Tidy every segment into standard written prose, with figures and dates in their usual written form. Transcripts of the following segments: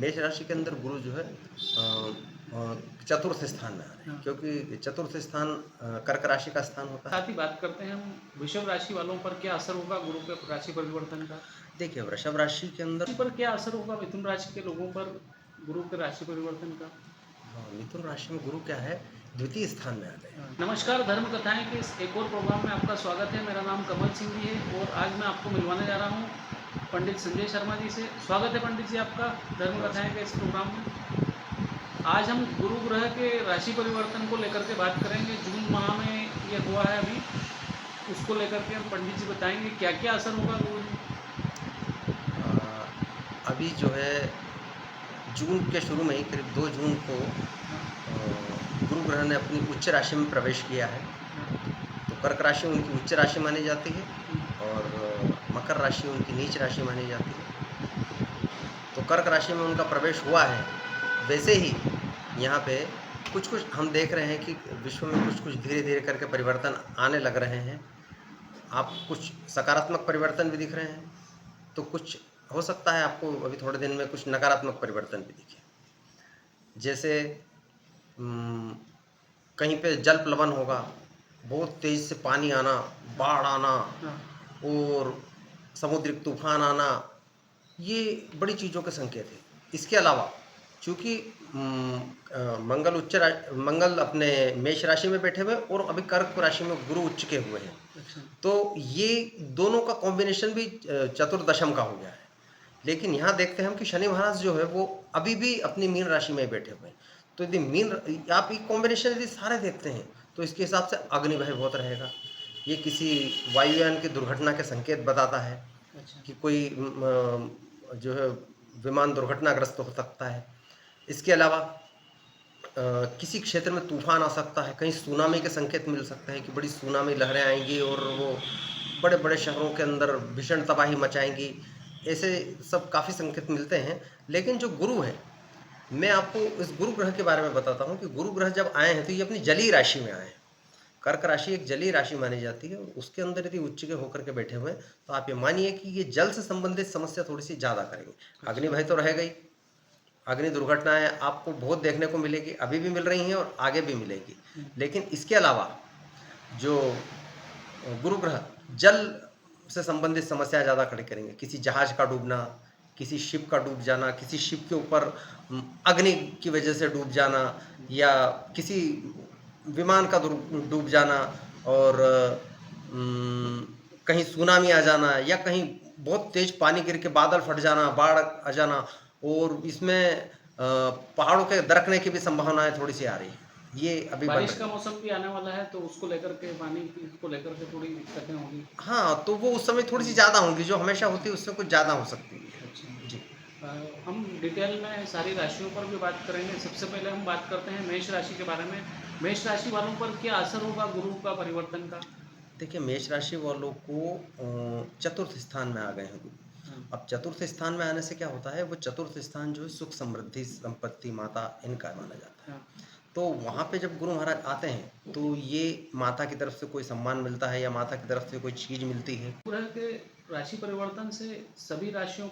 मेष राशि के अंदर गुरु जो है चतुर्थ स्थान में आ रहे हैं, हाँ। क्योंकि चतुर्थ स्थान कर्क राशि का स्थान होता है। साथ ही बात करते हैं हम वृषभ राशि वालों पर क्या असर होगा गुरु के राशि परिवर्तन का। देखिए, वृषभ राशि के अंदर राशि पर क्या असर होगा मिथुन राशि के लोगों पर गुरु के राशि परिवर्तन का। मिथुन राशि में गुरु क्या है, द्वितीय स्थान में आ गए हैं। नमस्कार, धर्म कथाएं के इस एक और प्रोग्राम में आपका स्वागत है। मेरा नाम कमल सिंह जी है और आज मैं आपको मिलवाने जा रहा हूँ पंडित संजय शर्मा जी से। स्वागत है पंडित जी आपका धर्म कथाएं के इस प्रोग्राम में। आज हम गुरु ग्रह के राशि परिवर्तन को लेकर के बात करेंगे। जून माह में ये हुआ है अभी, उसको लेकर के हम पंडित जी बताएंगे क्या क्या असर होगा गुरु जी। अभी जो है जून के शुरू में ही करीब 2 जून को गुरु ग्रह ने अपनी उच्च राशि में प्रवेश किया है। तो कर्क राशि उनकी उच्च राशि मानी जाती है और मकर राशि उनकी नीच राशि मानी जाती है। तो कर्क राशि में उनका प्रवेश हुआ है। वैसे ही यहाँ पे कुछ-कुछ हम देख रहे हैं कि विश्व में कुछ-कुछ धीरे-धीरे करके परिवर्तन आने लग रहे हैं। आप कुछ सकारात्मक परिवर्तन भी दिख रहे हैं, तो कुछ हो सकता है आपको अभी थोड़े दिन में कुछ नकारात्मक परिवर्तन भी दिखे। जैसे उम, कहीं पे जल प्लवन होगा, बहुत तेज़ से पानी आना, बाढ़ आना और समुद्रिक तूफ़ान आना, ये बड़ी चीज़ों के संकेत हैं। इसके अलावा चूँकि मंगल अपने मेष राशि में बैठे हुए हैं और अभी कर्क राशि में गुरु उच्च के हुए हैं। अच्छा। तो ये दोनों का कॉम्बिनेशन भी चतुर्दशम का हो गया है। लेकिन यहाँ देखते हैं हम कि शनि महाराज जो है वो अभी भी अपनी मीन राशि में बैठे हुए हैं। तो यदि आप ये कॉम्बिनेशन यदि सारे देखते हैं तो इसके हिसाब से अग्नि भय बहुत रहेगा। ये किसी वायुयान की दुर्घटना के संकेत बताता है अच्छा। कि कोई जो है विमान दुर्घटनाग्रस्त हो सकता है। इसके अलावा किसी क्षेत्र में तूफान आ सकता है, कहीं सुनामी के संकेत मिल सकते हैं कि बड़ी सुनामी लहरें आएँगी और वो बड़े-बड़े शहरों के अंदर भीषण तबाही मचाएँगी। ऐसे सब काफ़ी संकेत मिलते हैं। लेकिन जो गुरु है, मैं आपको इस गुरु ग्रह के बारे में बताता हूँ कि गुरु ग्रह जब आए हैं तो ये अपनी जलीय राशि में आए हैं। कर्क राशि एक जलीय राशि मानी जाती है और उसके अंदर यदि उच्च के होकर के बैठे हुए हैं, तो आप ये मानिए कि ये जल से संबंधित समस्या थोड़ी-सी ज़्यादा करेंगे। अग्नि भय तो रहेगा ही। अग्नि दुर्घटनाएँ आपको बहुत देखने को मिलेगी, अभी भी मिल रही हैं और आगे भी मिलेगी। लेकिन इसके अलावा जो गुरु ग्रह जल से संबंधित समस्या ज़्यादा खड़ी करेंगे। किसी जहाज़ का डूबना, किसी शिप का डूब जाना, किसी शिप के ऊपर अग्नि की वजह से डूब जाना या किसी विमान का डूब जाना और कहीं सुनामी आ जाना या कहीं बहुत तेज़ पानी गिर के बादल फट जाना, बाढ़ आ जाना और इसमें पहाड़ों के दरकने की भी संभावनाएँ थोड़ी-सी आ रही हैं। ये अभी बन बारिश रही का है। मौसम भी आने वाला है तो उसको लेकर के पानी को लेकर के थोड़ी दिक्कतें होंगी। हाँ, तो वो उस समय थोड़ी-सी ज़्यादा होंगी, जो हमेशा होती है उससे कुछ ज़्यादा हो सकती है। अच्छा। जी। हम डिटेल में सारी राशियों पर भी बात करेंगे। सबसे पहले हम बात करते हैं मेष राशि के बारे में। मेष राशि वालों पर क्या असर होगा गुरु का परिवर्तन का। देखिए, मेष राशि वालों को चतुर्थ स्थान में आ गए हैं गुरु। अब चतुर्थ स्थान में आने से क्या होता है, वो चतुर्थ स्थान जो है सुख, समृद्धि, संपत्ति, माता इनका माना जाता है। तो वहाँ पे जब गुरु महाराज आते हैं, तो ये माता की तरफ से कोई सम्मान मिलता है या माता की तरफ से कोई चीज़ मिलती है। ग्रह के राशि परिवर्तन से सभी राशियों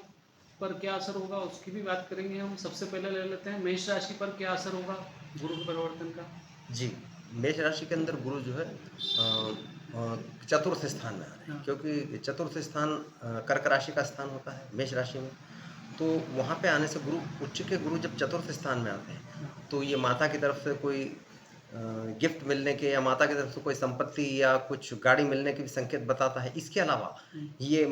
पर क्या असर होगा उसकी भी बात करेंगे हम। सबसे पहले ले लेते हैं मेष राशि पर क्या असर होगा गुरु के परिवर्तन का। जी, मेष राशि के अंदर गुरु जो है चतुर्थ स्थान में आ रहे हैं, क्योंकि चतुर्थ स्थान कर्क राशि का स्थान होता है मेष राशि में। तो वहाँ पे आने से गुरु उच्च के गुरु जब चतुर्थ स्थान में आते हैं, तो ये माता की तरफ से कोई गिफ्ट मिलने के या माता की तरफ से कोई संपत्ति या कुछ गाड़ी मिलने के भी संकेत बताता है। इसके अलावा ये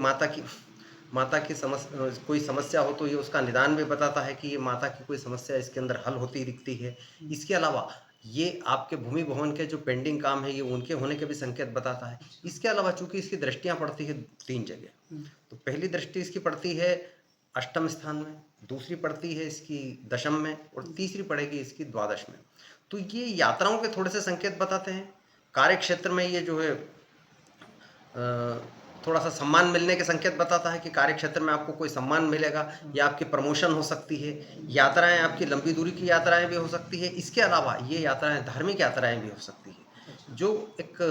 कोई समस्या हो तो ये उसका निदान भी बताता है कि ये माता की कोई समस्या इसके अंदर हल होती दिखती है। इसके अलावा ये आपके भूमि भवन के जो पेंडिंग काम है, ये उनके होने के भी संकेत बताता है। इसके अलावा चूँकि इसकी दृष्टियाँ पड़ती है 3 जगह, तो पहली दृष्टि इसकी पड़ती है अष्टम स्थान में, दूसरी पड़ती है इसकी दशम में और तीसरी पड़ेगी इसकी द्वादश में। तो ये यात्राओं के थोड़े से संकेत बताते हैं। कार्य क्षेत्र में ये जो है थोड़ा-सा सम्मान मिलने के संकेत बताता है कि कार्य क्षेत्र में आपको कोई सम्मान मिलेगा या आपकी प्रमोशन हो सकती है। यात्राएँ आपकी लंबी दूरी की यात्राएँ भी हो सकती है। इसके अलावा ये यात्राएँ धार्मिक यात्राएँ भी हो सकती है, जो एक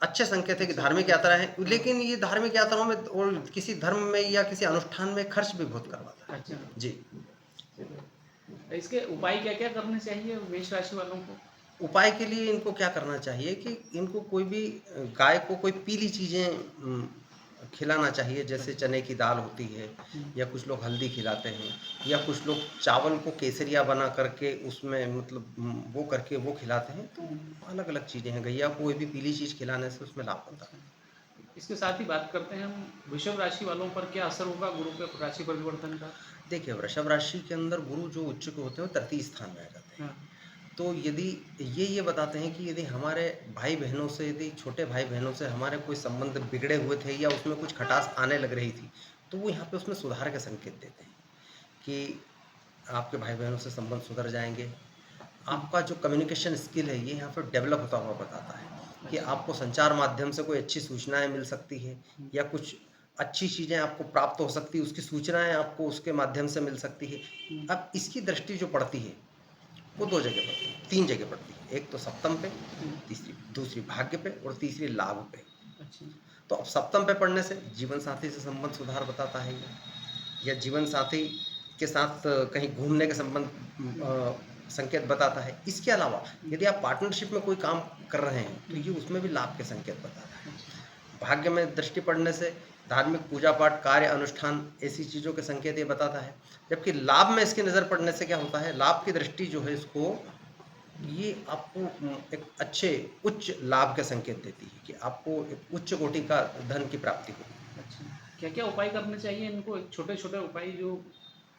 अच्छे संकेत है कि धार्मिक यात्राएँ हैं। लेकिन ये धार्मिक यात्राओं में और किसी धर्म में या किसी अनुष्ठान में खर्च भी बहुत करवाता है। अच्छा। जी। इसके उपाय क्या-क्या करने चाहिए मेष राशि वालों को? उपाय के लिए इनको क्या करना चाहिए कि इनको कोई भी गाय को कोई पीली चीज़ें खिलाना चाहिए, जैसे अच्छा। चने की दाल होती है, हुँ, या कुछ लोग हल्दी खिलाते हैं, या कुछ लोग चावल को केसरिया बना करके उसमें मतलब वो करके वो खिलाते हैं। तो हुँ, अलग-अलग चीज़ें हैं, गैया को कोई भी पीली चीज़ खिलाने से उसमें लाभ होता अच्छा। है। इसके साथ ही बात करते हैं हम वृषभ राशि वालों पर क्या असर होगा गुरु के राशि परिवर्तन का? देखिए, वृषभ राशि के अंदर गुरु जो उच्च के होते हैं, वो तृतीय स्थान में आ जाते हैं। हाँ, तो यदि ये बताते हैं कि यदि हमारे भाई-बहनों से, यदि छोटे भाई-बहनों से हमारे कोई संबंध बिगड़े हुए थे या उसमें कुछ खटास आने लग रही थी, तो वो यहाँ पे उसमें सुधार के संकेत देते हैं कि आपके भाई-बहनों से संबंध सुधर जाएँगे। हुँ, आपका जो कम्युनिकेशन स्किल है, ये यहाँ पे डेवलप होता हुआ बताता है कि अच्छा। आपको संचार माध्यम से कोई अच्छी सूचनाएँ मिल सकती है, हुँ, या कुछ अच्छी चीज़ें आपको प्राप्त हो सकती है, उसकी सूचनाएँ आपको उसके माध्यम से मिल सकती है। हुँ, अब इसकी दृष्टि जो पड़ती है, वो 2 जगह पड़ती है, 3 जगह पड़ती है। एक तो सप्तम पे, हुँ, तीसरी दूसरी भाग्य पे, और तीसरी लाभ पे। अच्छा। तो अब सप्तम पे पढ़ने से जीवन साथी से संबंध सुधार बताता है ये, या जीवन साथी के साथ कहीं घूमने के संबंध हुँ, संकेत बताता है। इसके अलावा हुँ, यदि आप पार्टनरशिप में कोई काम कर रहे हैं, तो हुँ, ये उसमें भी लाभ के संकेत बताता है। अच्छा। भाग्य में दृष्टि पड़ने से धार्मिक पूजा-पाठ, कार्य, अनुष्ठान ऐसी चीज़ों के संकेत ये बताता है। जबकि लाभ में इसकी नज़र पड़ने से क्या होता है, लाभ की दृष्टि जो है इसको, ये आपको एक अच्छे उच्च लाभ के संकेत देती है कि आपको एक उच्च कोटि का धन की प्राप्ति होगी। अच्छा, क्या-क्या उपाय करने चाहिए इनको? एक छोटे-छोटे उपाय जो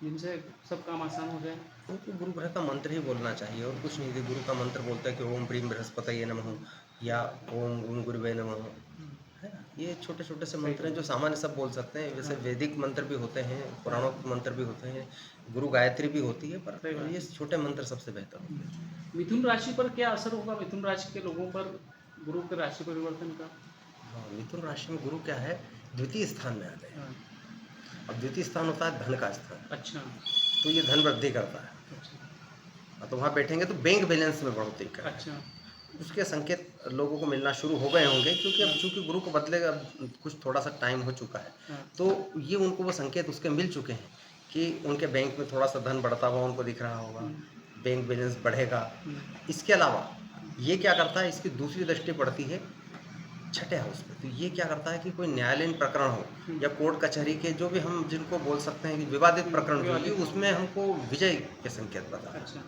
जिनसे सब काम आसान हो जाए? उनको गुरु ग्रह का मंत्र ही बोलना चाहिए और कुछ नहीं। यदि गुरु का मंत्र बोलते हैं कि ओम प्रीम बृहस्पतये नमः, या ओम गुं गुरुवे नमः, हुँ, है ना? ये छोटे-छोटे से सही मंत्र हैं बात जो है। सामान्य सब बोल सकते हैं। वैसे हाँ, वैदिक मंत्र भी होते हैं, हाँ, पुराणोक्त मंत्र भी होते हैं, गुरु गायत्री भी होती है, पर सही बात ये है। छोटे मंत्र सबसे बेहतर हुँ, होते हैं। मिथुन राशि पर क्या असर होगा मिथुन राशि के लोगों पर गुरु के राशि परिवर्तन का? हाँ, मिथुन राशि में गुरु क्या है, द्वितीय स्थान में आ गए। हाँ, अब द्वितीय स्थान होता है धन का स्थान, अच्छा, तो ये धन वृद्धि करता है। अच्छा, तो वहाँ बैठेंगे तो बैंक बैलेंस में बढ़ोतरी करेगा। अच्छा, उसके संकेत लोगों को मिलना शुरू हो गए होंगे, क्योंकि अब हाँ, चूँकि गुरु को बदले अब कुछ थोड़ा-सा टाइम हो चुका है। हाँ, तो ये उनको वो संकेत उसके मिल चुके हैं कि उनके बैंक में थोड़ा-सा धन बढ़ता हुआ उनको दिख रहा होगा, हुँ, बैंक बैलेंस बढ़ेगा। हुँ, इसके अलावा ये क्या करता है, इसकी दूसरी दृष्टि पड़ती है छठे हाउस में। तो ये क्या करता है कि कोई न्यायालयीन प्रकरण हो हुँ, या कोर्ट कचहरी के, जो भी हम जिनको बोल सकते हैं कि विवादित हुँ, प्रकरण जो ये, विवादित उसमें मामले, हमको विजय के संकेत बताता है। अच्छा,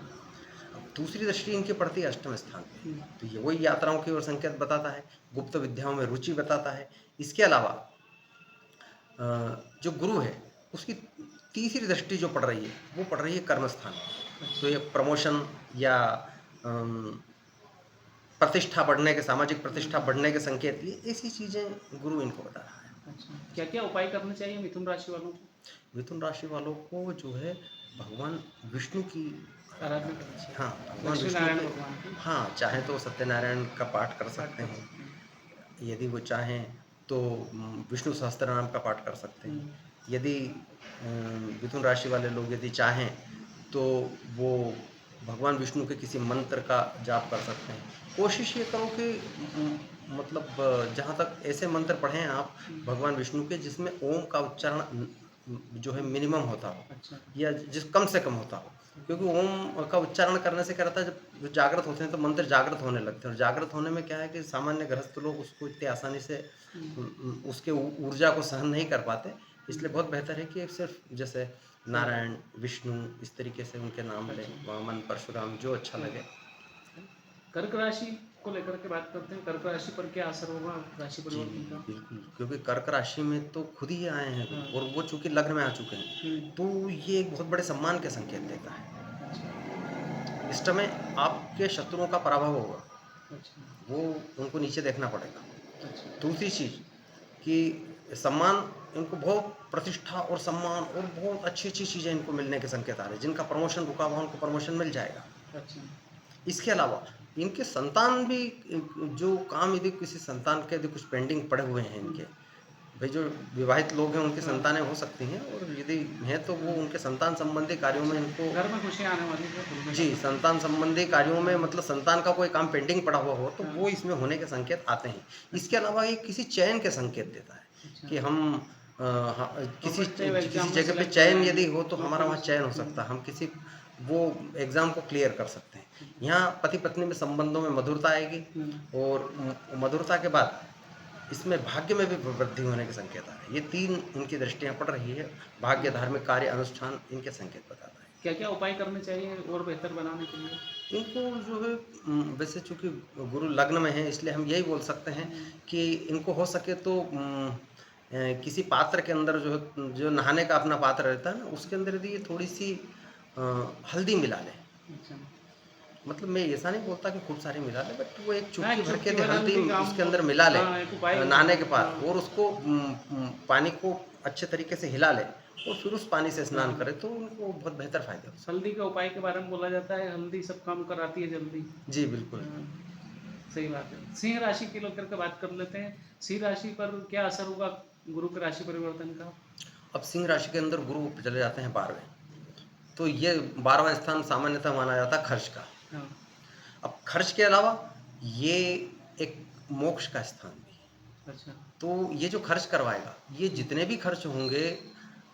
अब दूसरी दृष्टि इनकी पड़ती है अष्टम स्थान पे, हुँ, तो ये वही यात्राओं की ओर संकेत बताता है, गुप्त विद्याओं में रुचि बताता है। इसके अलावा जो गुरु है, उसकी तीसरी दृष्टि जो पड़ रही है, वो पड़ रही है कर्म स्थान पे। तो अच्छा, ये प्रमोशन या अम, प्रतिष्ठा बढ़ने के, सामाजिक प्रतिष्ठा हुँ, बढ़ने के संकेत, ये ऐसी चीज़ें गुरु इनको बता रहा है। अच्छा। क्या-क्या उपाय करने चाहिए मिथुन राशि वालों को? मिथुन राशि वालों को जो है, भगवान विष्णु की आराधना आराधना करनी करनी चाहिए। हाँ, चाहिए, भगवान लक्ष्मी विष्णु नारायण के, भगवान की हाँ, चाहें तो सत्यनारायण का पाठ कर पाठ सकते कर हैं। सकते हैं। यदि वो चाहें तो विष्णु सहस्त्रनाम का पाठ कर सकते हुँ, हैं। यदि मिथुन राशि वाले लोग यदि चाहें तो वो भगवान विष्णु के किसी मंत्र का जाप कर सकते हैं। कोशिश ये करो कि मतलब जहाँ तक ऐसे मंत्र पढ़ें आप हुँ, भगवान विष्णु के, जिसमें ओम का उच्चारण जो है मिनिमम होता हो, अच्छा, या जिस कम से कम होता हो। क्योंकि ओम का उच्चारण करने से क्या रहता है, जब वो जागृत होते हैं तो मंत्र जागृत होने लगते हैं, और जागृत होने में क्या है कि सामान्य गृहस्थ लोग उसको इतनी आसानी से हुँ, उसके ऊर्जा को सहन नहीं कर पाते। हुँ, इसलिए बहुत बेहतर है कि सिर्फ जैसे सही बात नारायण, विष्णु, इस तरीके से उनके नाम है। लें, अच्छा, वामन, परशुराम, जो अच्छा हाँ। लगे। कर्क राशि को लेकर के बात करते हैं, कर्क राशि पर क्या असर होगा राशि जी, परिवर्तन का? बिल्कुल, क्योंकि कर्क राशि में तो खुद ही आए हैं हाँ, गुरु, और वो चूँकि लग्न में आ चुके हैं, हुँ, तो ये एक बहुत बड़े सम्मान के संकेत देता है। अच्छा, इस समय आपके शत्रुओं का पराभव होगा, अच्छा, वो उनको नीचे देखना पड़ेगा। अच्छा, दूसरी चीज़ कि सम्मान, इनको बहुत प्रतिष्ठा और सम्मान और बहुत अच्छी-अच्छी चीज़ें इनको मिलने के संकेत आ रहे हैं। जिनका प्रमोशन रुका हुआ, उनको प्रमोशन मिल जाएगा। अच्छा, इसके अलावा इनके संतान भी, जो काम यदि किसी संतान के यदि कुछ पेंडिंग पड़े हुए हैं हुँ, इनके, भई जो विवाहित लोग हैं उनकी हाँ, संतानें हो सकती हैं, और यदि हैं तो वो हाँ, उनके संतान संबंधी कार्यों में इनको, अच्छा, घर में खुशियाँ आने वाली है कुल जी, मिलाकर के। संतान संबंधी कार्यों में, हाँ, मतलब संतान का कोई काम पेंडिंग पड़ा हुआ हो, तो हाँ, वो इसमें होने के संकेत आते हैं। इसके अच्छा, अलावा ये किसी चयन के संकेत देता है अच्छा, कि हम हाँ, किसी कॉम्पिटिटिव एग्जाम किसी में जगह पे सेलेक्ट चयन होना है यदि हो तो तो हमारा फिर वहाँ चयन हो सकता है, हम किसी वो एग्ज़ाम को क्लियर कर सकते हैं। यहाँ पति-पत्नी में संबंधों में मधुरता आएगी और मधुरता के बाद इसमें भाग्य में भी वृद्धि होने के संकेत आ रहे हैं। ये 3 इनकी दृष्टियाँ पड़ रही है, भाग्य, धार्मिक कार्य, अनुष्ठान इनके संकेत बताता है। क्या क्या उपाय करने चाहिए और बेहतर बनाने के लिए? इनको जो है वैसे चूँकि गुरु लग्न में है इसलिए हम यही बोल सकते हैं कि इनको हो सके तो किसी पात्र के अंदर जो है जो नहाने का अपना पात्र रहता है ना, उसके अंदर यदि ये थोड़ी-सी अ, हल्दी मिला लें। अच्छा। मतलब मैं ऐसा नहीं बोलता कि खूब सारी मिला लें, बट वो एक हाँ, चुटकी एक भर के चुटकी यदि भर हल्दी हल्दी काम उसके अंदर मिला लें हाँ, एक उपाय नहाने के हाँ, बाद और उसको पानी को अच्छे तरीके से हिला लें और फिर उस पानी से स्नान हाँ। करें तो उनको बहुत बेहतर फ़ायदे हो सकते हल्दी के उपाय के बारे में बोला जाता है, हल्दी सब काम कराती है जल्दी। हैं। जी, बिल्कुल। हाँ, सही बात है। सिंह राशि के लेकर के बात कर लेते हैं। सिंह राशि पर क्या असर होगा गुरु के राशि परिवर्तन का? अब सिंह राशि के अंदर गुरु चले जाते हैं 12वें, तो ये 12वां स्थान सामान्यतः माना जाता है खर्च का। हाँ, अब खर्च के अलावा ये एक मोक्ष का स्थान भी है। अच्छा, तो ये जो खर्च करवाएगा, ये जितने भी खर्च होंगे,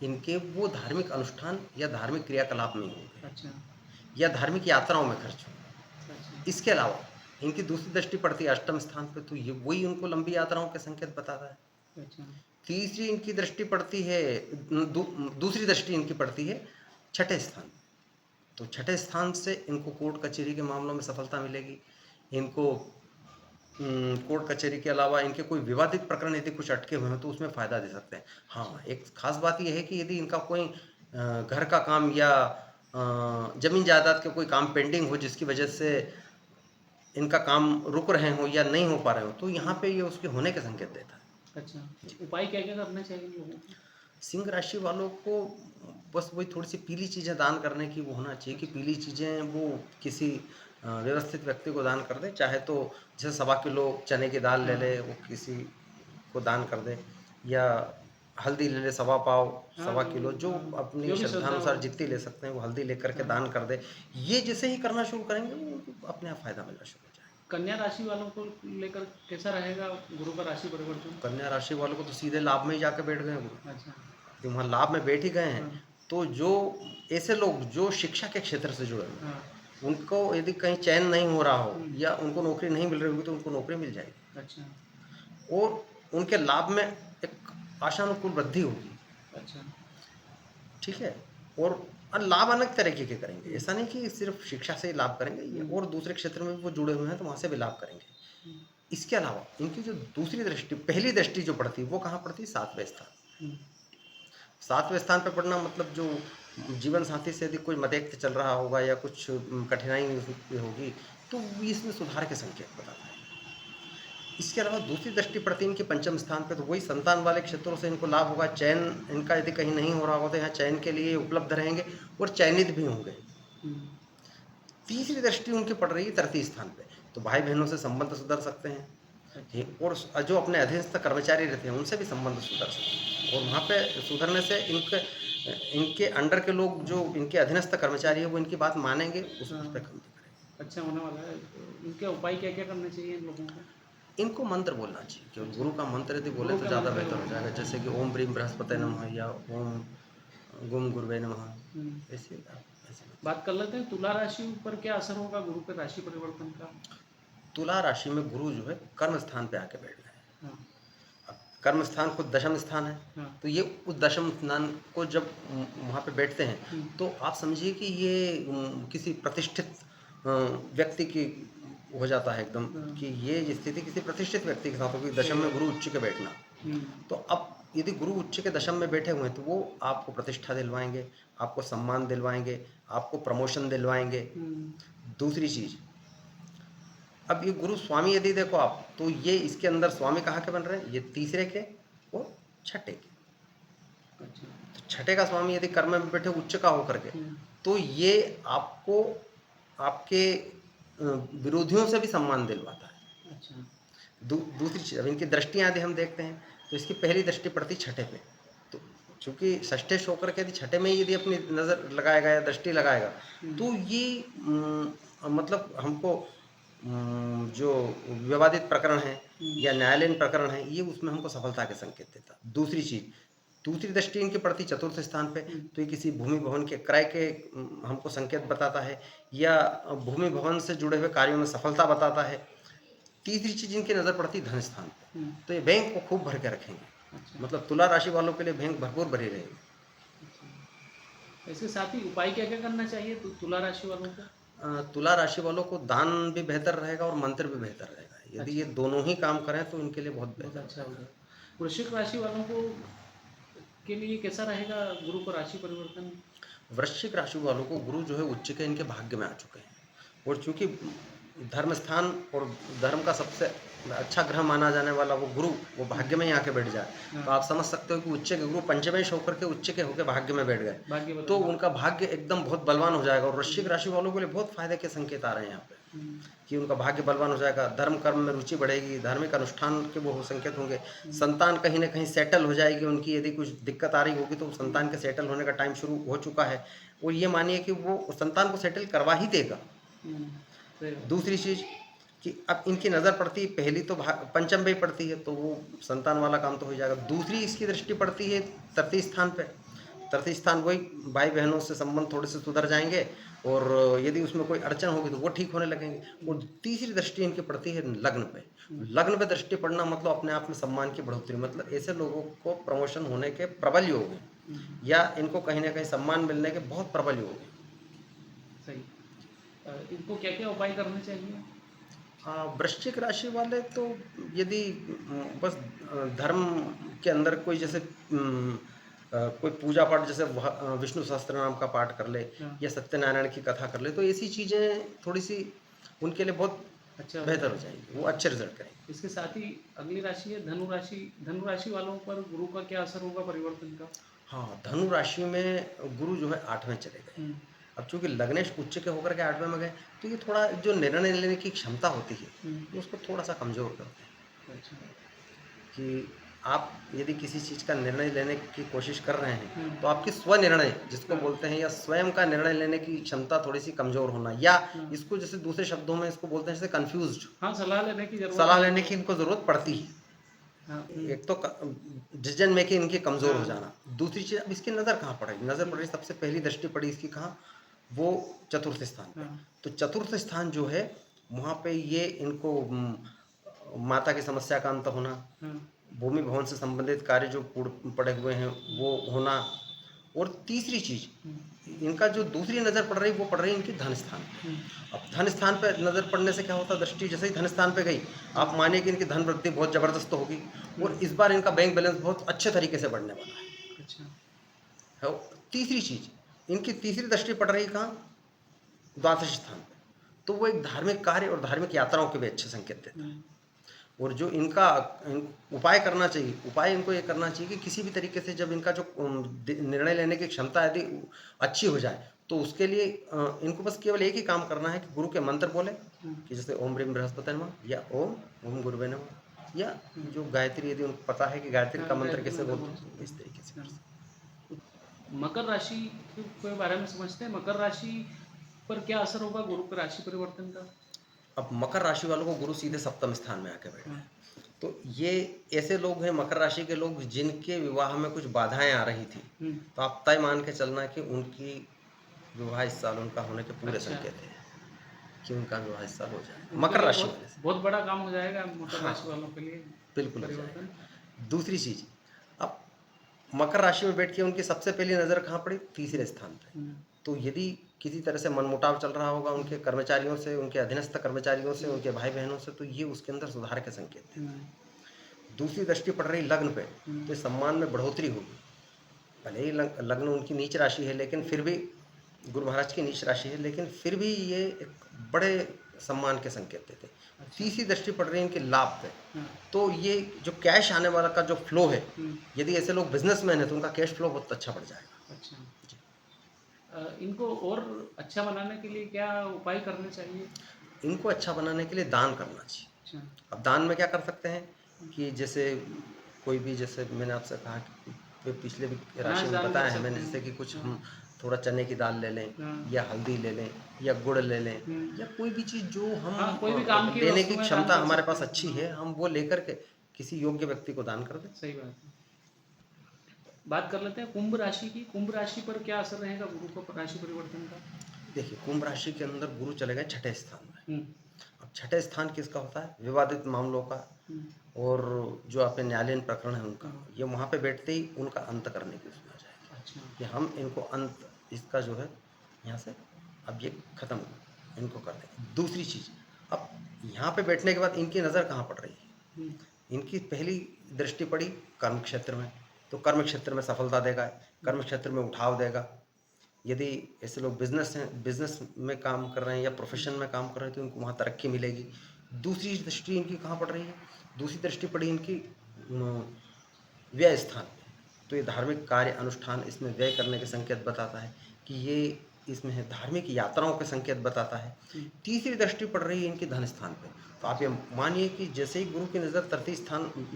इनके वो धार्मिक अनुष्ठान या धार्मिक क्रियाकलाप में होंगे अच्छा, या धार्मिक यात्राओं में खर्च होंगे। अच्छा, इसके अलावा इनकी दूसरी दृष्टि पड़ती है अष्टम स्थान पे, तो ये वही उनको लंबी यात्राओं के संकेत बताता है। अच्छा, तीसरी इनकी दृष्टि पड़ती है दूसरी दृष्टि इनकी पड़ती है छठे स्थान पे। तो छठे स्थान से इनको कोर्ट कचहरी के मामलों में सफलता मिलेगी। इनको कोर्ट कचहरी के अलावा इनके कोई विवादित प्रकरण यदि कुछ अटके हुए हैं तो उसमें फ़ायदा दे सकते हैं। हाँ, एक ख़ास बात ये है कि यदि इनका कोई घर का काम या ज़मीन जायदाद के कोई काम पेंडिंग हो जिसकी वजह से इनका काम रुक रहे हों या नहीं हो पा रहे हों, तो यहाँ पे ये उसके होने के संकेत देता है। अच्छा। तो उपाय क्या-क्या करने चाहिए इन लोगों को? सिंह राशि वालों को बस वही थोड़ी-सी पीली चीज़ें दान करने की वो होना चाहिए कि अच्छा, पीली चीज़ें वो किसी व्यवस्थित व्यक्ति को दान कर दें, चाहे तो जैसे सवा किलो चने की दाल ले हाँ, ले, वो किसी को दान कर दे या हल्दी ले ले सवा पाव, हाँ, सवा किलो जो हाँ, अपनी जो भी श्रद्धा हो। श्रद्धानुसार जितनी ले सकते हैं वो हल्दी लेकर के हाँ, दान कर दे। ये जैसे ही करना शुरू करेंगे वो उनको अपने आप फ़ायदा मिलना शुरू हो जाएगा। कन्या राशि वालों को लेकर कैसा रहेगा गुरु का राशि परिवर्तन? कन्या राशि वालों को तो सीधे लाभ में ही जाके बैठ गए हैं वो। अच्छा, यदि वहाँ लाभ में बैठ ही गए हैं, हाँ, तो जो ऐसे लोग जो शिक्षा के क्षेत्र से जुड़े हुए हैं, हाँ, उनको यदि कहीं चयन नहीं हो रहा हो हुँ, या उनको नौकरी नहीं मिल रही होगी तो उनको नौकरी मिल जाएगी अच्छा, और उनके लाभ में एक आशानुकूल वृद्धि होगी, अच्छा, ठीक है? और लाभ अलग तरीके के करेंगे, हुँ, ऐसा नहीं कि सिर्फ शिक्षा से ही लाभ करेंगे ये हुँ, और दूसरे क्षेत्र में भी वो जुड़े हुए हैं तो वहाँ से भी लाभ करेंगे। हुँ, इसके अलावा इनकी जो दूसरी दृष्टि पहली दृष्टि जो पड़ती है वो कहाँ पड़ती है? 7वें स्थान। हुँ, 7वें स्थान पे पढ़ना मतलब जो जीवन साथी से यदि कोई मदैक्य चल रहा होगा या कुछ कठिनाई होगी तो इसमें सुधार के संकेत बताता है। इसके अलावा दूसरी दृष्टि पड़ती है इनके पंचम स्थान पे तो वही संतान वाले क्षेत्रों से इनको लाभ होगा। चयन इनका यदि कहीं नहीं हो रहा होगा तो यहाँ चयन के लिए उपलब्ध रहेंगे और चयनित भी होंगे। हुँ, तीसरी दृष्टि उनकी पड़ रही है तृतीय स्थान पे, तो भाई बहनों से संबंध सुधर सकते हैं। अच्छा, और जो अपने अधीनस्थ कर्मचारी रहते हैं उनसे भी संबंध सुधर सकते हैं और वहाँ पे सुधरने से इनके इनके अंडर के लोग जो इनके अधीनस्थ कर्मचारी है वो इनकी बात मानेंगे उस हाँ, पे कमी करेंगे। अच्छा होने वाला है। तो इनके उपाय क्या-क्या करने चाहिए इन लोगों को? इनको मंत्र बोलना चाहिए केवल अच्छा, गुरु का मंत्र यदि बोले गुरु तो के ज़्यादा मंत्र बेहतर हो जाएगा जैसे कि ओम ब्रीम बृहस्पति हुँ, नमः या ओम गुम गुरुवे नमः हुँ। ऐसे ऐसे। बात कर लेते हैं तुला राशि पर क्या असर होगा गुरु के राशि परिवर्तन का? तुला राशि में गुरु जो है कर्म स्थान पे आके बैठ गए हैं। हाँ, अब कर्म स्थान खुद दशम स्थान है हाँ, तो ये उस दशम स्थान को जब वहाँ पे बैठते हैं हुँ, तो आप समझिए कि ये किसी प्रतिष्ठित व्यक्ति की हो जाता है एकदम हाँ, कि ये स्थिति किसी प्रतिष्ठित व्यक्ति के साथ होगी सही दशम में बात गुरु उच्च के बैठना। हुँ, तो अब यदि गुरु उच्च के दशम में बैठे हुए हैं तो वो आपको प्रतिष्ठा दिलवाएंगे, आपको सम्मान दिलवाएंगे, आपको प्रमोशन दिलवाएंगे। हुँ, दूसरी चीज़, अब ये गुरु स्वामी यदि देखो आप तो ये इसके अंदर स्वामी कहाँ के बन रहे हैं? ये तीसरे के और छठे के। अच्छा, तो छठे का स्वामी यदि कर्म में बैठे उच्च का होकर के हुँ, तो ये आपको आपके विरोधियों से भी सम्मान दिलवाता है। अच्छा, दूसरी चीज़ अब इनकी दृष्टियाँ यदि हम देखते हैं तो इसकी पहली दृष्टि पड़ती छठे पे। तो चूँकि षष्ठेश होकर के यदि छठे में ही यदि अपनी नज़र लगाएगा या दृष्टि लगाएगा हुँ, तो ये मतलब हमको जो विवादित प्रकरण है हुँ, या न्यायालयीन प्रकरण है ये उसमें हमको सफलता के संकेत देता है। दूसरी चीज़ दूसरी दृष्टि इनकी पड़ती चतुर्थ स्थान पे, तो ये किसी भूमि भवन के क्रय के हमको संकेत बताता है, या भूमि भवन से जुड़े हुए कार्यों में सफलता बताता है। तीसरी चीज़ इनकी नज़र पड़ती धन स्थान पे, तो ये बैंक को खूब भर के रखेंगे। अच्छा। मतलब तुला राशि वालों के लिए बैंक भरपूर भरी रहेगी। अच्छा। इसके साथ ही उपाय क्या क्या करना चाहिए तुला राशि वालों को? तुला राशि वालों को दान भी बेहतर रहेगा और मंत्र भी बेहतर रहेगा। यदि ये अच्छा। दोनों ही काम करें तो इनके लिए बहुत बहुत बेहतर अच्छा रहेगा। होगा। वृश्चिक राशि वालों को के लिए कैसा रहेगा गुरु का राशि परिवर्तन? वृश्चिक राशि वालों को गुरु जो है उच्च के इनके भाग्य में आ चुके हैं, और चूंकि धर्म स्थान और धर्म का सबसे अच्छा ग्रह माना जाने वाला वो गुरु वो भाग्य में ही आके बैठ जाए, तो आप समझ सकते हो कि उच्च के गुरु पंचमेश होकर के उच्च के होकर भाग्य में बैठ गए, भाग्य तो बदल उनका भाग्य एकदम बहुत बलवान हो जाएगा। और वृश्चिक राशि वालों के लिए बहुत फायदे के संकेत आ रहे हैं यहाँ पे कि उनका भाग्य बलवान हो जाएगा, धर्म कर्म में रुचि बढ़ेगी, धार्मिक अनुष्ठान के वो संकेत होंगे, संतान कहीं ना कहीं सेटल हो जाएगी उनकी। यदि कुछ दिक्कत आ रही होगी तो संतान के सेटल होने का टाइम शुरू हो चुका है, और ये मानिए कि वो संतान को सेटल करवा ही देगा। दूसरी चीज़ कि अब इनकी नज़र पड़ती है, पहली तो पंचम पे ही पड़ती है, तो वो संतान वाला काम तो हो जाएगा। दूसरी इसकी दृष्टि पड़ती है तृतीय स्थान पे। तृतीय स्थान वही भाई बहनों से संबंध थोड़े से सुधर जाएंगे, और यदि उसमें कोई अड़चन होगी तो वो ठीक होने लगेंगे। और तीसरी दृष्टि इनकी पड़ती है लग्न पे। लग्न पे दृष्टि पड़ना मतलब अपने आप में सम्मान की बढ़ोतरी, मतलब ऐसे लोगों को प्रमोशन होने के प्रबल योग हैं, या इनको कहीं ना कहीं सम्मान मिलने के बहुत प्रबल योग हैं। सही। इनको क्या क्या उपाय करने चाहिए? वृश्चिक राशि वाले तो यदि बस धर्म के अंदर कोई जैसे कोई पूजा पाठ, जैसे विष्णु सहस्त्र नाम का पाठ कर ले, हाँ। या सत्यनारायण की कथा कर ले, तो ऐसी चीज़ें थोड़ी सी उनके लिए बहुत अच्छा बेहतर हो जाएगी, वो अच्छे रिजल्ट करेंगे। इसके साथ ही अगली राशि है धनु राशि। धनु राशि वालों पर गुरु का क्या असर होगा परिवर्तन का? हाँ, धनु राशि में गुरु जो है 8वें चले गए। अब चूंकि लग्नेश उच्च के होकर के 8वें में गए, तो ये थोड़ा जो निर्णय लेने की क्षमता होती है, ये उसको थोड़ा सा कमज़ोर करते हैं। अच्छा। कि आप यदि किसी चीज़ का निर्णय लेने की कोशिश कर रहे हैं, तो आपकी स्वनिर्णय जिसको बोलते हैं, या स्वयं का निर्णय लेने की क्षमता थोड़ी सी कमज़ोर होना, या इसको जैसे दूसरे शब्दों में इसको बोलते हैं जैसे कन्फ्यूज्ड, हाँ, सलाह लेने की जरूरत सलाह लेने की इनको ज़रूरत पड़ती है। हाँ। एक तो डिसीजन मेकिंग इनकी कमज़ोर हो जाना। दूसरी चीज़, अब इसकी नज़र कहाँ पड़ेगी? नज़र पड़ रही, सबसे पहली दृष्टि पड़ी इसकी कहाँ? वो चतुर्थ स्थान पे। तो चतुर्थ स्थान जो है वहाँ पे ये इनको माता की समस्या का अंत होना, भूमि भवन से संबंधित कार्य जो पड़े हुए हैं वो होना, और तीसरी चीज़ इनका जो दूसरी नज़र पड़ रही वो पड़ रही इनकी धन स्थान पे। अब धन स्थान पे नज़र पड़ने से क्या होता है, दृष्टि जैसे ही धन स्थान पे गई, आप मानिए कि इनकी धन वृद्धि बहुत ज़बरदस्त होगी, और इस बार इनका बैंक बैलेंस बहुत अच्छे तरीके से बढ़ने वाला है। अच्छा। तीसरी चीज़, इनकी तीसरी दृष्टि पड़ रही कहाँ? द्वादश स्थान पे, तो वो एक धार्मिक कार्य और धार्मिक यात्राओं के भी अच्छे संकेत देता है। और जो इनका उपाय करना चाहिए, उपाय इनको ये करना चाहिए कि किसी भी तरीके से जब इनका जो निर्णय लेने की क्षमता यदि अच्छी हो जाए, तो उसके लिए इनको बस केवल एक ही काम करना है कि गुरु के मंत्र बोले, कि जैसे ओम ह्रीम बृहस्पति नमः, या ओम गुरुवे नमः, या जो गायत्री, यदि उनको पता है कि गायत्री का मंत्र कैसे बोलते हैं, तो इस तरीके से। मकर राशि के बारे में समझते हैं। मकर राशि पर क्या असर होगा गुरु के राशि परिवर्तन का? अब मकर राशि वालों को गुरु सीधे सप्तम स्थान में आके बैठे हैं, तो ये ऐसे लोग हैं, मकर राशि के लोग, जिनके विवाह में कुछ बाधाएं आ रही थी, तो आप तय मान के चलना कि उनकी विवाह इस साल उनका होने के पूरे संकेत हैं कि उनका विवाह इस साल हो जाए मकर राशि वाले से। बहुत बड़ा काम हो जाएगा मकर राशि वालों के लिए। बिल्कुल हो जाएगा। दूसरी चीज, अब मकर राशि में बैठ के उनकी सबसे पहली नज़र कहाँ पड़ी? तीसरे स्थान पे। तो यदि किसी तरह से मनमुटाव चल रहा होगा उनके कर्मचारियों से, उनके अधीनस्थ कर्मचारियों से, उनके भाई बहनों से, तो ये उसके अंदर सुधार के संकेत हैं। दूसरी दृष्टि पड़ रही लग्न पे, तो सम्मान में बढ़ोतरी होगी। भले ही लग्न उनकी नीच राशि है, लेकिन फिर भी गुरु महाराज की नीच राशि है, लेकिन फिर भी ये एक बड़े सम्मान के संकेत देते हैं। तीसरी दृष्टि पड़ रही है इनके लाभ पे, तो ये जो कैश आने वाला का जो फ्लो है, यदि ऐसे लोग बिजनेसमैन है तो उनका कैश फ्लो बहुत अच्छा बढ़ जाएगा। अच्छा। इनको और अच्छा बनाने के लिए क्या उपाय करने चाहिए? इनको अच्छा बनाने के लिए दान करना चाहिए। अच्छा। अब दान में क्या कर सकते हैं कि जैसे कोई भी, जैसे मैंने आपसे कहा कि पिछले भी राशि में बताया है मैंने, जैसे कि कुछ हम थोड़ा चने की दाल ले लें, या हल्दी ले लें, या गुड़ ले लें, या कोई भी चीज़ जो हम कोई भी काम की देने की क्षमता हमारे पास अच्छी है, हम वो लेकर के किसी योग्य व्यक्ति को दान कर दें। सही बात है। बात कर लेते हैं कुंभ राशि की। कुंभ राशि पर क्या असर रहेगा गुरु का राशि परिवर्तन का? देखिए, कुंभ राशि के अंदर गुरु चले गए छठे स्थान में। हम्म, अब छठे स्थान किसका होता है? विवादित मामलों का, हम्म, और जो आपके न्यायालयीन प्रकरण है उनका। हाँ। ये वहाँ पे बैठते ही उनका अंत करने की सूचना जाएगी अच्छा। कि हम इनको अंत इसका जो है यहाँ से अब ये खत्म इनको कर देंगे। दूसरी चीज़, अब यहाँ पे बैठने के बाद इनकी नज़र कहाँ पड़ रही है? हम्म, इनकी पहली दृष्टि पड़ी कर्म क्षेत्र में, तो कर्म क्षेत्र में सफलता देगा, कर्म क्षेत्र में उठाव देगा। यदि ऐसे लोग बिजनेस में काम कर रहे हैं या प्रोफेशन में काम कर रहे हैं तो इनको वहाँ तरक्की मिलेगी। दूसरी दृष्टि इनकी कहाँ पड़ रही है? दूसरी दृष्टि पड़ी इनकी व्यय स्थान पे। तो ये धार्मिक कार्य अनुष्ठान इसमें व्यय करने के संकेत बताता है कि ये इसमें है, धार्मिक यात्राओं के संकेत बताता है। हम्म, तीसरी दृष्टि पड़ रही है इनकी धन स्थान पे। तो आप ये मानिए कि जैसे ही गुरु की नज़र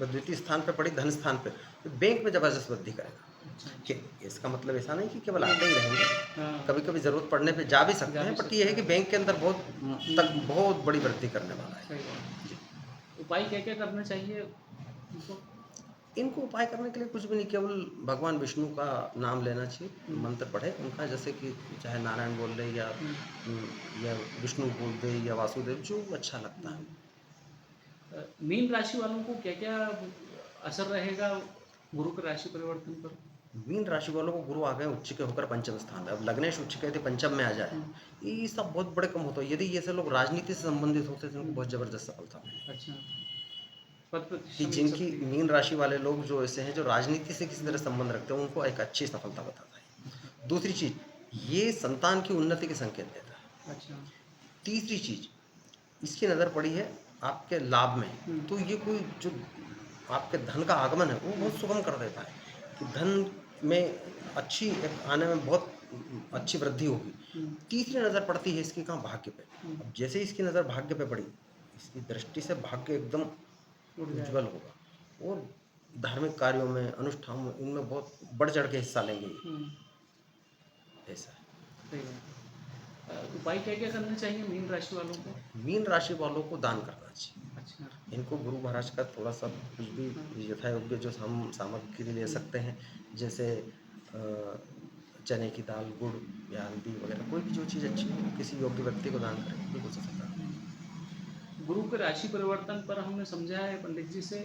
द्वितीय स्थान पे पड़ी, धन स्थान पे, तो बैंक में ज़बरदस्त वृद्धि करेगा। अच्छा, कि इसका मतलब ऐसा नहीं कि केवल आते ही रहेंगे, हाँ, कभी-कभी ज़रूरत पड़ने पे जा भी सकते जा भी हैं, बट ये सकता है कि है। बैंक के अंदर बहुत बड़ी वृद्धि करने वाला है। सही बात। जी। उपाय क्या-क्या करना चाहिए उनको? इनको उपाय करने के लिए कुछ भी नहीं, केवल भगवान विष्णु का नाम लेना चाहिए, हुँ, मंत्र पढ़े उनका, जैसे कि चाहे नारायण बोल ले हुँ, या विष्णु बोल दे या वासुदेव, जो अच्छा लगता है। हुँ। मीन राशि वालों को क्या-क्या असर रहेगा गुरु के राशि परिवर्तन पर? मीन राशि वालों को गुरु आ गए उच्च के होकर पंचम स्थान पे। अब लग्नेश उच्च के थे, पंचम में आ जाए, हुँ, ये सब बहुत बड़े कम होता है। यदि ये से लोग राजनीति से संबंधित होते तो उनको हुँ, बहुत ज़बरदस्त सफलता मिलेगी। अच्छा, पद कि प्रतिष्ठा मिल जिनकी सकती है। मीन राशि वाले लोग जो ऐसे हैं, जो राजनीति से किसी तरह हुँ, संबंध रखते हैं, उनको एक अच्छी सफलता बताता है। अच्छा, दूसरी चीज़, ये संतान की उन्नति के संकेत देता है। अच्छा, तीसरी चीज़, इसकी नज़र पड़ी है आपके लाभ में, हुँ, तो ये कोई जो आपके धन का आगमन है, वो हुँ, बहुत सुगम कर देता है कि धन में अच्छी एक आने में बहुत अच्छी वृद्धि होगी। हुँ, तीसरी नज़र पड़ती है इसकी कहाँ? भाग्य पे। हुँ, अब जैसे ही इसकी नज़र भाग्य पे पड़ी, इसकी दृष्टि से भाग्य एकदम उड़ उज्ज्वल जाएगा। होगा और धार्मिक कार्यों में, अनुष्ठान में, इनमें बहुत बढ़-चढ़ के हिस्सा लेंगे ये, हुँ, ऐसा है। सही बात है। उपाय क्या-क्या करने चाहिए मीन राशि वालों को? मीन राशि वालों को दान करना चाहिए। अच्छा, इनको गुरु महाराज का थोड़ा-सा कुछ भी हाँ, यथा योग्य जो हम सामग्री ले हुँ, सकते हैं, जैसे चने की दाल, गुड़ या हल्दी वगैरह, कोई भी जो चीज़ अच्छी हो, वो किसी योग्य व्यक्ति को दान करें, बिल्कुल सफलता मिलेगी। हुँ। गुरु के राशि परिवर्तन पर हमने समझा है पंडित जी से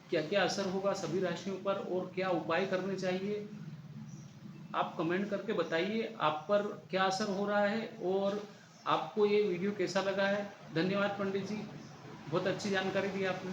क्या-क्या असर होगा सभी राशियों पर और क्या उपाय करने चाहिए। आप कमेंट करके बताइए आप पर क्या असर हो रहा है और आपको ये वीडियो कैसा लगा है। धन्यवाद पंडित जी, बहुत अच्छी जानकारी दी आपने।